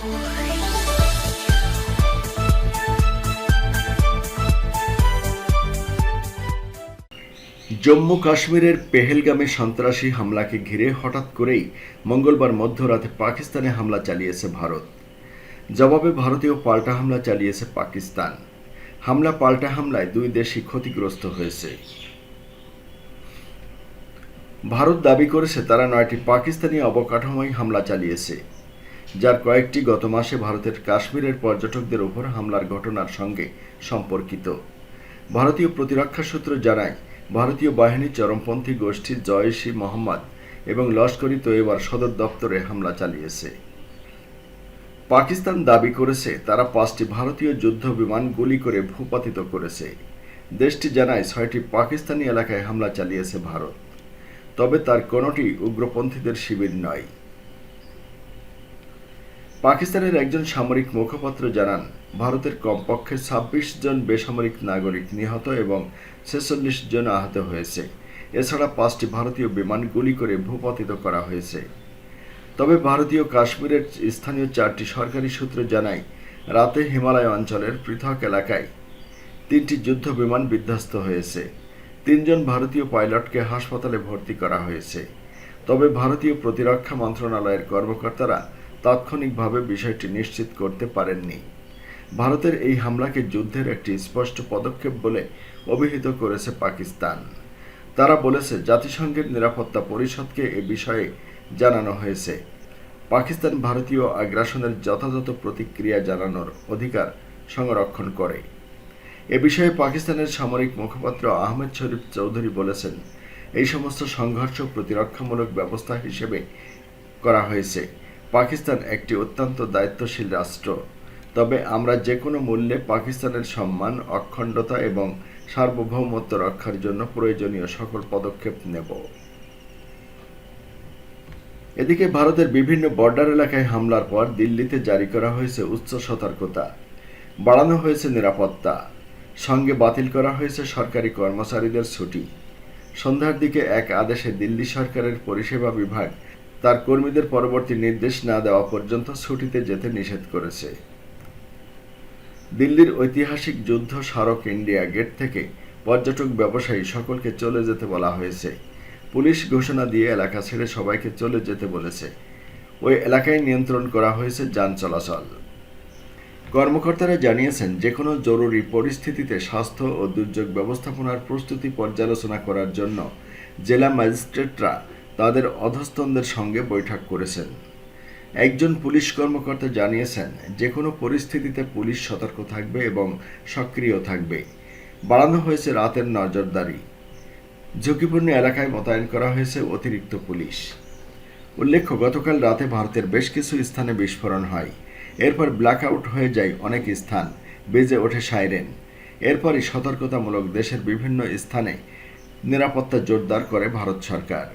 জম্মু কাশ্মীরের পেহেলগামে সন্ত্রাসী হামলাকে ঘিরে হঠাৎ করেই মঙ্গলবার মধ্যরাতে পাকিস্তানে হামলা চালিয়েছে ভারত। জবাবে ভারতীয় পাল্টা হামলা চালিয়েছে পাকিস্তান। হামলা পাল্টা হামলায় দুই দেশই ক্ষতিগ্রস্ত হয়েছে। ভারত দাবি করেছে তারা 9টি পাকিস্তানি অবকাঠামোয় হামলা চালিয়েছে, যার কয়েকটি গত মাসে ভারতের কাশ্মীরের পর্যটকদের উপর হামলার ঘটনার সঙ্গে সম্পর্কিত। ভারতীয় প্রতিরক্ষা সূত্র জানায়, ভারতীয় বাহিনী চরমপন্থী গোষ্ঠী জইশ-ই-মোহাম্মদ এবং লস্কর-ই তৈয়বার সদর দপ্তরে হামলা চালিয়েছে। পাকিস্তান দাবি করেছে তারা 5টি ভারতীয় যুদ্ধ বিমান গুলি করে ভূপাতিত করেছে। দেশটি জানায় 6টি পাকিস্তানি এলাকায় হামলা চালিয়েছে ভারত, তবে তার কোনোটি উগ্রপন্থীদের শিবির নয়। পাকিস্তানের একজন সামরিক মুখপাত্র জানান, ভারতের কমপক্ষে 26 জন বেসামরিক নাগরিক নিহত এবং 46 জন আহত হয়েছে। এছাড়া 5টি ভারতীয় বিমান গুলি করে ভূপাতিত করা হয়েছে। তবে ভারতীয় কাশ্মীরের স্থানীয় 4টি সরকারি সূত্র জানায়, রাতে হিমালয় অঞ্চলের পৃথক এলাকায় 3টি যুদ্ধ বিমান বিধ্বস্ত হয়েছে। 3 জন ভারতীয় পাইলটকে হাসপাতালে ভর্তি করা হয়েছে। তবে ভারতীয় প্রতিরক্ষা মন্ত্রণালয়ের কর্মকর্তারা তাৎক্ষণিকভাবে বিষয়টি নিশ্চিত করতে পারেননি। ভারতের এই হামলাকে যুদ্ধের একটি স্পষ্ট পদক্ষেপ বলে অভিহিত করেছে পাকিস্তান। তারা বলেছে, জাতিসংঘের নিরাপত্তা পরিষদকে এ বিষয়ে জানানো হয়েছে। পাকিস্তান ভারতীয় আগ্রাসনের যথাযথ প্রতিক্রিয়া জানানোর অধিকার সংরক্ষণ করে। এ বিষয়ে পাকিস্তানের সামরিক মুখপাত্র আহমেদ শরীফ চৌধুরী বলেছেন, এই সমস্ত সংঘর্ষ প্রতিরক্ষামূলক ব্যবস্থা হিসেবে করা হয়েছে। পাকিস্তান একটি অত্যন্ত দায়িত্বশীল রাষ্ট্র, তবে আমরা যে কোনো মূল্যে পাকিস্তানের সম্মান, অখণ্ডতা এবং সার্বভৌমত্ব রক্ষার জন্য প্রয়োজনীয় সকল পদক্ষেপ নেব। এদিকে ভারতের বিভিন্ন বর্ডার এলাকায় হামলার পর দিল্লিতে জারি করা হয়েছে উচ্চ সতর্কতা। বাড়ানো হয়েছে নিরাপত্তা, সঙ্গে বাতিল করা হয়েছে সরকারি কর্মচারীদের ছুটি। সন্ধ্যার দিকে এক আদেশে দিল্লি সরকারের পরিষেবা বিভাগ তার কর্মীদের পরবর্তী নির্দেশ না দেওয়া পর্যন্ত ছুটিতে যেতে নিষেধ করেছে। দিল্লির ঐতিহাসিক যুদ্ধ স্মারক ইন্ডিয়া গেট থেকে পর্যটক, ব্যবসায়ী সকলকে চলে যেতে বলা হয়েছে। পুলিশ ঘোষণা দিয়ে এলাকা ছেড়ে সবাইকে চলে যেতে বলেছে। ওই এলাকায় নিয়ন্ত্রণ করা হয়েছে যান চলাচল। কর্মকর্তারা জানিয়েছেন, যে কোনো জরুরি পরিস্থিতিতে স্বাস্থ্য ও দুর্যোগ ব্যবস্থাপনার প্রস্তুতি পর্যালোচনা করার জন্য জেলা ম্যাজিস্ট্রেটরা তাদের অধস্তনদের সঙ্গে বৈঠক করেছেন। একজন পুলিশ কর্মকর্তা জানিয়েছেন, যে কোনো পরিস্থিতিতে পুলিশ সতর্ক থাকবে এবং সক্রিয় থাকবে। বাড়ানো হয়েছে রাতের নজরদারি। ঝুঁকিপূর্ণ এলাকায় মোতায়েন করা হয়েছে অতিরিক্ত পুলিশ। উল্লেখ্য, গতকাল রাতে ভারতের বেশ কিছু স্থানে বিস্ফোরণ হয়। এরপর ব্ল্যাকআউট হয়ে যায় অনেক স্থান, বেজে ওঠে সাইরেন। এরপরই সতর্কতামূলক দেশের বিভিন্ন স্থানে নিরাপত্তা জোরদার করে ভারত সরকার।